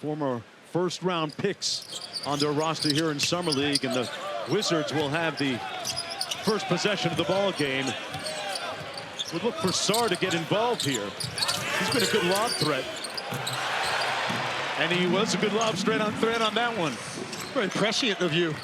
former first-round picks on their roster here in Summer League, and the Wizards will have the first possession of the ball game. Would look for Sarr to get involved here. He's been a good lob threat. And he was a good lob threat on that one. Very prescient of you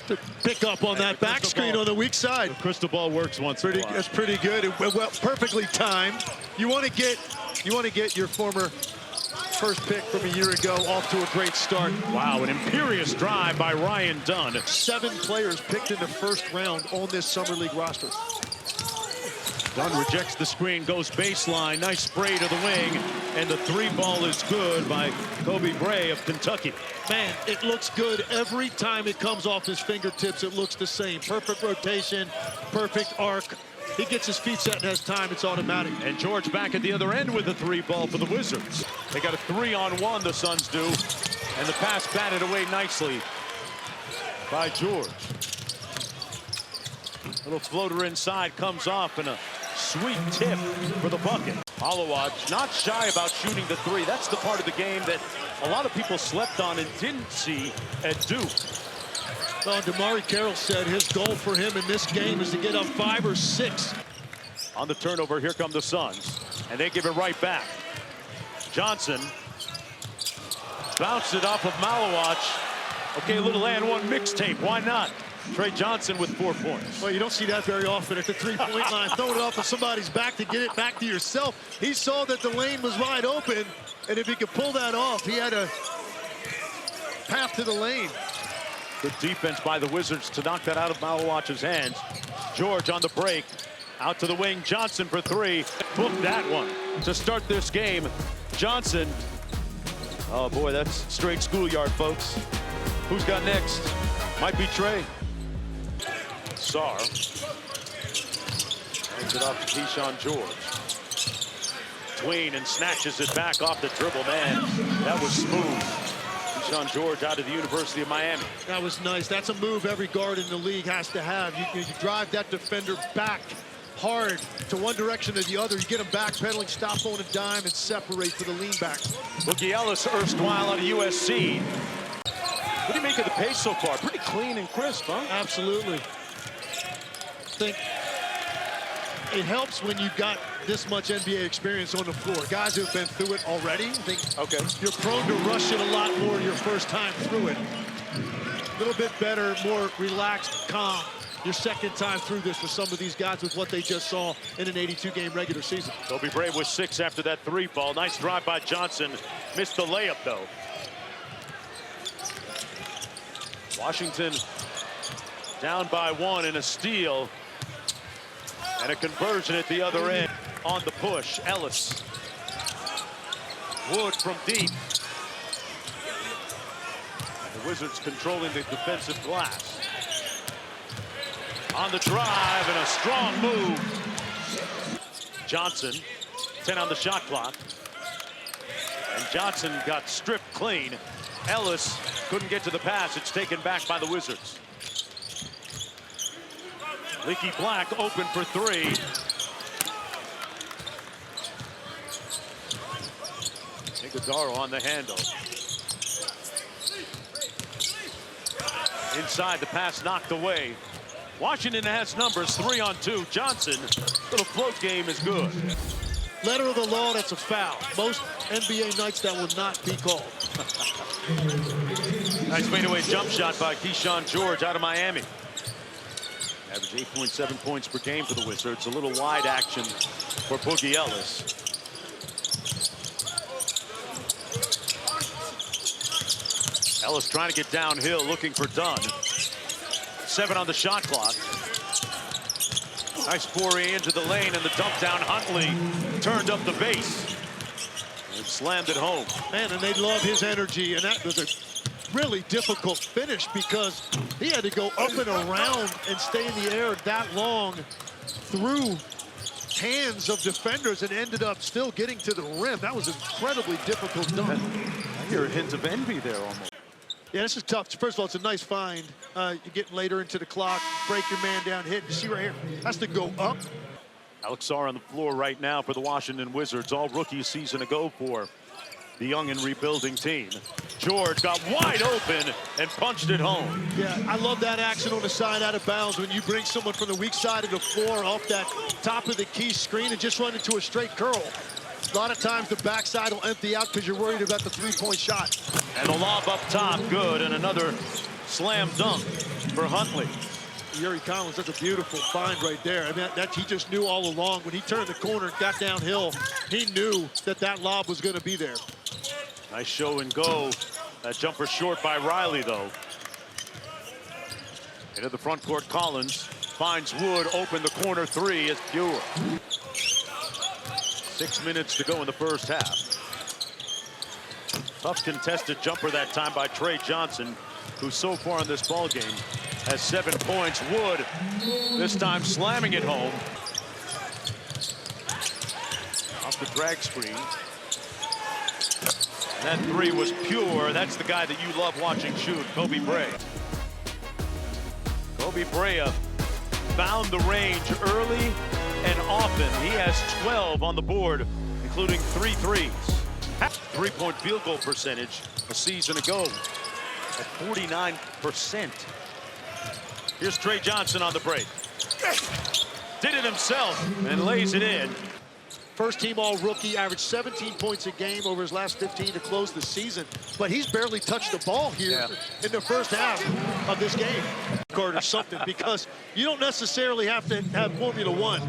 to pick up on that back screen on the weak side. The crystal ball works once in a while. That's pretty good. Well, perfectly timed. You want to get your former first pick from a year ago off to a great start. Wow, an imperious drive by Ryan Dunn. 7 players picked in the first round on this Summer League roster. Dunn rejects the screen, goes baseline, nice spray to the wing, and the 3-ball is good by Kobe Bray of Kentucky. Man, it looks good every time it comes off his fingertips. It looks the same. Perfect rotation, perfect arc. He gets his feet set and has time. It's automatic. And George back at the other end with the 3-ball for the Wizards. They got a 3-on-1, the Suns do, and the pass batted away nicely by George. Little floater inside, comes off, and a sweet tip for the bucket. Malawacz not shy about shooting the 3. That's the part of the game that a lot of people slept on and didn't see at Duke. Well, DeMarre Carroll said his goal for him in this game is to get up 5 or 6. On the turnover, here come the Suns, and they give it right back. Johnson bounced it off of Malawacz. Okay, a little and one mixtape, why not? Trey Johnson with 4 points. Well, you don't see that very often at the 3-point line. Throw it off of somebody's back to get it back to yourself. He saw that the lane was wide open, and if he could pull that off, he had a path to the lane. Good defense by the Wizards to knock that out of Malawacz's hands. George on the break. Out to the wing. Johnson for 3. Booked that one. To start this game, Johnson. Oh, boy, that's straight schoolyard, folks. Who's got next? Might be Trey. Sarr. Hands it off to Keyshawn George. Tween and snatches it back off the dribble. Man, that was smooth. Keyshawn George out of the University of Miami. That was nice. That's a move every guard in the league has to have. You drive that defender back hard to one direction or the other. You get him backpedaling, stop on a dime, and separate for the lean back. Boogie Ellis, erstwhile out of USC. What do you make of the pace so far? Pretty clean and crisp, huh? Absolutely. I think it helps when you've got this much NBA experience on the floor. Guys who've been through it already, I think you're prone to rush it a lot more your first time through it. A little bit better, more relaxed, calm your second time through this for some of these guys with what they just saw in an 82-game regular season. Kobe Bray with 6 after that 3-ball. Nice drive by Johnson. Missed the layup, though. Washington down by 1 in a steal. And a conversion at the other end on the push. Ellis. Wood from deep. The Wizards controlling the defensive glass. On the drive and a strong move. Johnson, 10 on the shot clock. And Johnson got stripped clean. Ellis couldn't get to the pass. It's taken back by the Wizards. Leaky Black open for 3. Iguodala on the handle. Inside, the pass knocked away. Washington has numbers, 3-on-2. Johnson, little float game is good. Letter of the law, that's a foul. Most NBA nights that will not be called. Nice fadeaway jump shot by Keyshawn George out of Miami. Average 8.7 points per game for the Wizards. A little wide action for Boogie Ellis. Ellis trying to get downhill, looking for Dunn. 7 on the shot clock. Nice foray into the lane, and the dump down. Huntley turned up the base and slammed it home. Man, and they love his energy, and that was a really difficult finish because he had to go up and around and stay in the air that long through hands of defenders and ended up still getting to the rim. That was incredibly difficult dunk. I hear a hint of envy there almost. Yeah, this is tough. First of all, it's a nice find. You're getting later into the clock, break your man down, hit. You see right here, has to go up. Alex Sarr on the floor right now for the Washington Wizards. All rookie season to go for the young and rebuilding team. George got wide open and punched it home. Yeah, I love that action on the side out of bounds when you bring someone from the weak side of the floor off that top of the key screen and just run into a straight curl. A lot of times the backside will empty out because you're worried about the three-point shot. And the lob up top, good, and another slam dunk for Huntley. Yuri Collins, that's a beautiful find right there. I mean, that he just knew all along. When he turned the corner and got downhill, he knew that lob was going to be there. Nice show and go. That jumper short by Riley, though. Into the front court, Collins finds Wood, open the corner three. It's pure. 6 minutes to go in the first half. Tough contested jumper that time by Trey Johnson, who so far in this ball game has 7 points. Wood this time slamming it home. Off the drag screen. And that three was pure. That's the guy that you love watching shoot, Kobe Bray. Kobe Bray found the range early and often. He has 12 on the board, including 3 threes. 3-point field goal percentage a season ago at 49%. Here's Trey Johnson on the break. Did it himself and lays it in. First team all-rookie, averaged 17 points a game over his last 15 to close the season. But he's barely touched the ball here in the first half of this game. Or something, because you don't necessarily have to have Formula One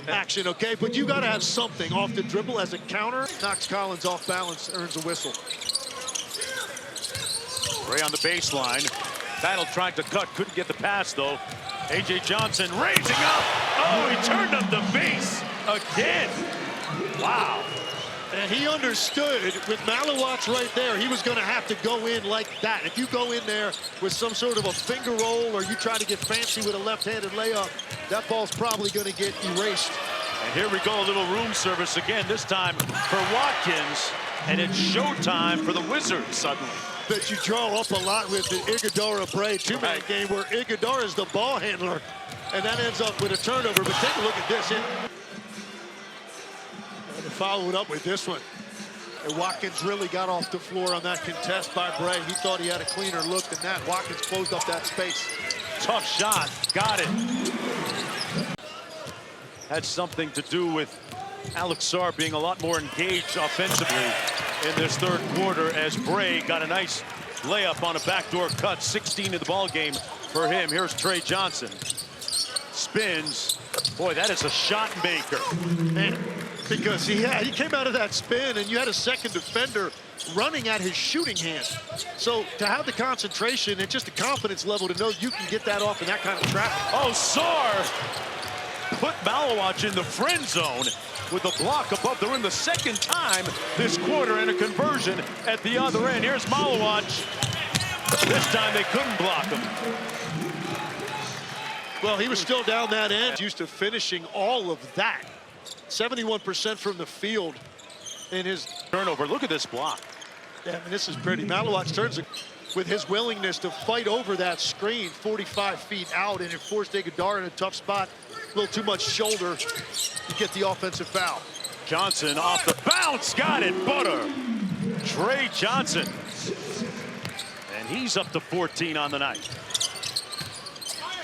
action, okay? But you got to have something off the dribble as a counter. Knocks Collins off balance, earns a whistle. Ray on the baseline. Battle tried to cut, couldn't get the pass, though. A.J. Johnson raising up. Oh, he turned up the base again. Wow. And he understood with Malowacz right there, he was going to have to go in like that. If you go in there with some sort of a finger roll or you try to get fancy with a left-handed layup, that ball's probably going to get erased. And here we go, a little room service again, this time for Watkins. And it's showtime for the Wizards suddenly. But you draw up a lot with the Iguodala Bray two-man game where Iguodala is the ball handler. And that ends up with a turnover. But take a look at this. And follow it up with this one. And Watkins really got off the floor on that contest by Bray. He thought he had a cleaner look than that. Watkins closed up that space. Tough shot, got it. Had something to do with Alex Sarr being a lot more engaged offensively in this third quarter as Bray got a nice layup on a backdoor cut. 16 in the ball game for him. Here's Trey Johnson. Spins. Boy, that is a shot maker. Man, because he came out of that spin and you had a second defender running at his shooting hand. So to have the concentration and just the confidence level to know you can get that off in that kind of traffic. Oh, Sarr put Malowacz in the friend zone with a block above the rim the second time this quarter and a conversion at the other end. Here's Malowacz. This time they couldn't block him. Well, he was still down that end. Used to finishing all of that. 71% from the field in his turnover. Look at this block. Yeah, I mean, this is pretty. Malowacz turns it with his willingness to fight over that screen 45 feet out, and it forced Iguodala in a tough spot. A little too much shoulder to get the offensive foul. Johnson off the bounce, got it, butter. Trey Johnson. And he's up to 14 on the night.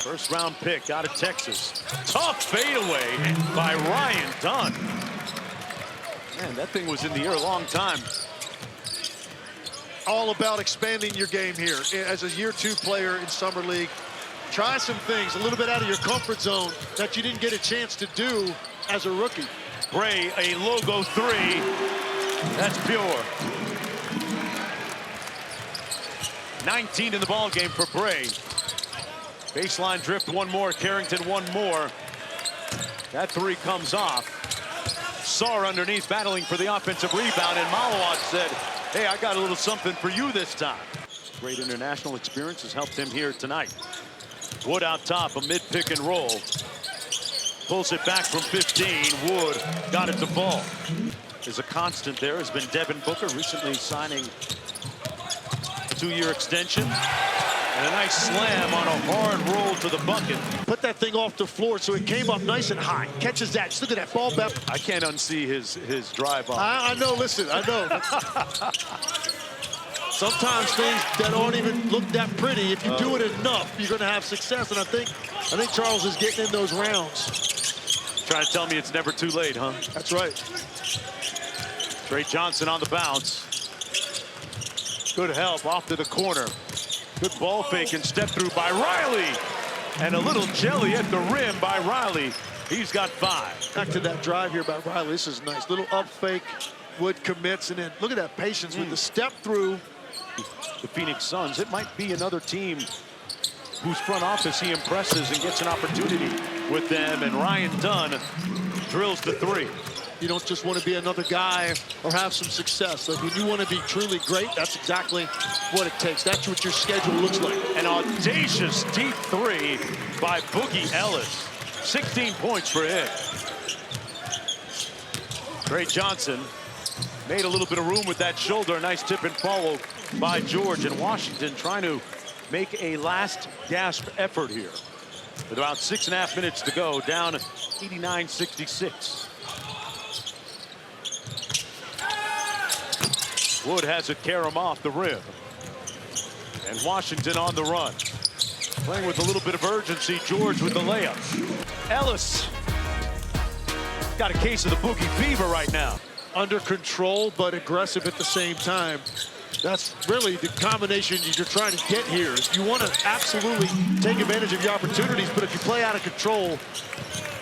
First round pick out of Texas. Tough fadeaway by Ryan Dunn. Man, that thing was in the air a long time. All about expanding your game here. As a year 2 player in Summer League, try some things a little bit out of your comfort zone that you didn't get a chance to do as a rookie. Bray, a logo 3. That's pure. 19 in the ball game for Bray. Baseline drift, one more. Carrington, one more. That 3 comes off. Sarr underneath, battling for the offensive rebound, and Malowacz said, hey, I got a little something for you this time. Great international experience has helped him here tonight. Wood out top, a mid-pick and roll. Pulls it back from 15. Wood got it to fall. There's a constant there has been Devin Booker, recently signing a 2-year extension. And a nice slam on a hard roll to the bucket. Put that thing off the floor so it came up nice and high. Catches that. Just look at that ball back. I can't unsee his drive on. I know, listen, I know. Sometimes things that aren't even look that pretty, if you do it enough, you're going to have success. And I think Charles is getting in those rounds. Trying to tell me it's never too late, huh? That's right. Trey Johnson on the bounce. Good help off to the corner. Good ball fake and step through by Riley. And a little jelly at the rim by Riley. He's got 5. Back to that drive here by Riley. This is nice. Little up fake. Wood commits, and then look at that patience with the step through. The Phoenix Suns, it might be another team whose front office he impresses and gets an opportunity with them. And Ryan Dunn drills the 3. You don't just want to be another guy or have some success. Like, when you want to be truly great, that's exactly what it takes. That's what your schedule looks like. An audacious deep 3 by Boogie Ellis. 16 points for him. Trey Johnson made a little bit of room with that shoulder. Nice tip and follow by George. And Washington trying to make a last gasp effort here. With about 6.5 minutes to go, down 89-66. Wood has it carry him off the rim. And Washington on the run. Playing with a little bit of urgency. George with the layup. Ellis got a case of the Boogie fever right now. Under control, but aggressive at the same time. That's really the combination you're trying to get here. You want to absolutely take advantage of your opportunities, but if you play out of control,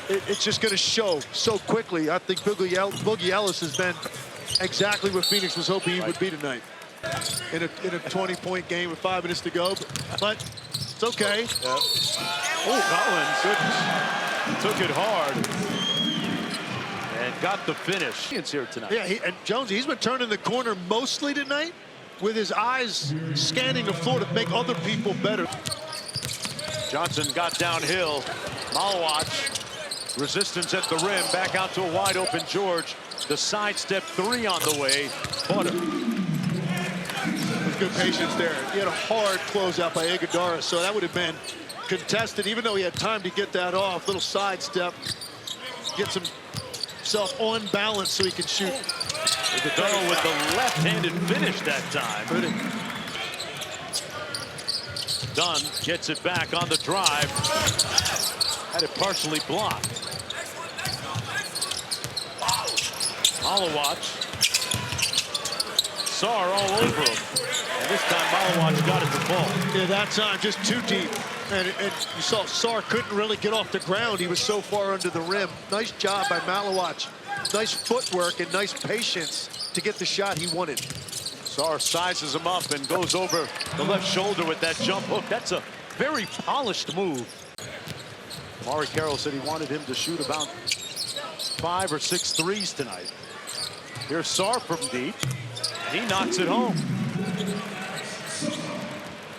it's just going to show so quickly. I think Boogie Ellis has been exactly what Phoenix was hoping he would be tonight. In a 20-point game with 5 minutes to go, but it's okay. Yep. Oh, Collins took it hard and got the finish. It's here tonight. Yeah, and Jonesy, he's been turning the corner mostly tonight with his eyes scanning the floor to make other people better. Johnson got downhill. Malawach, resistance at the rim, back out to a wide open George. The sidestep 3 on the way. Butter. With good patience there. He had a hard closeout by Iguodala, so that would have been contested, even though he had time to get that off. Little sidestep, gets himself on balance so he can shoot. Iguodala with the left-handed finish that time. Dunn gets it back on the drive. Had it partially blocked. Malawach. Sarr all over him. And this time Malawach got it to fall. Yeah, that time just too deep. And you saw Sarr couldn't really get off the ground. He was so far under the rim. Nice job by Malawach. Nice footwork and nice patience to get the shot he wanted. Sarr sizes him up and goes over the left shoulder with that jump hook. That's a very polished move. Amari Carroll said he wanted him to shoot about 5 or 6 threes tonight. Here's Sarr from deep. He knocks it home.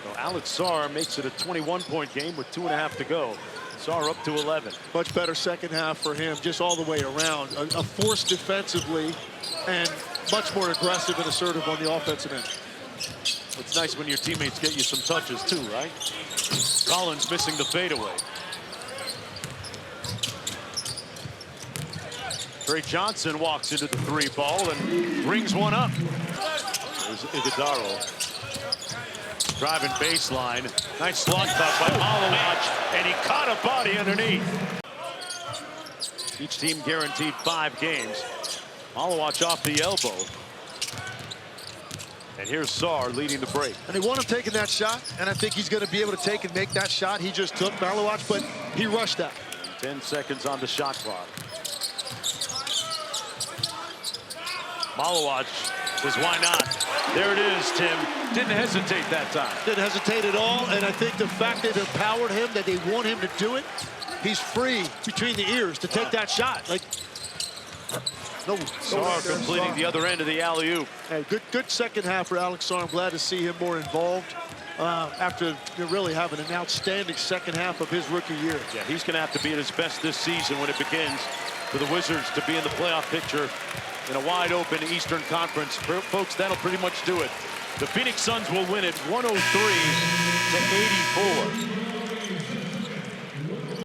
So Alex Sarr makes it a 21-point game with 2.5 to go. Sarr up to 11. Much better second half for him, just all the way around. A force defensively and much more aggressive and assertive on the offensive end. It's nice when your teammates get you some touches too, right? Collins missing the fadeaway. Trey Johnson walks into the 3 ball and brings one up. There's Iguodala. Driving baseline. Nice slot cut by Malawach, and he caught a body underneath. Each team guaranteed 5 games. Malawach off the elbow. And here's Sarr leading the break. And they want him taking that shot, and I think he's going to be able to take and make that shot he just took, Malawach, but he rushed that. 10 seconds on the shot clock. Malawach says, why not? There it is, Tim. Didn't hesitate that time. Didn't hesitate at all, and I think the fact that it empowered him, that they want him to do it, he's free between the ears to take that shot. Like, no, Sarr completing the other end of the alley-oop. Hey, good second half for Alex Sarr. I'm glad to see him more involved after really having an outstanding second half of his rookie year. Yeah, he's going to have to be at his best this season when it begins for the Wizards to be in the playoff picture in a wide-open Eastern Conference. Folks, that'll pretty much do it The Phoenix Suns will win it 103 to 84.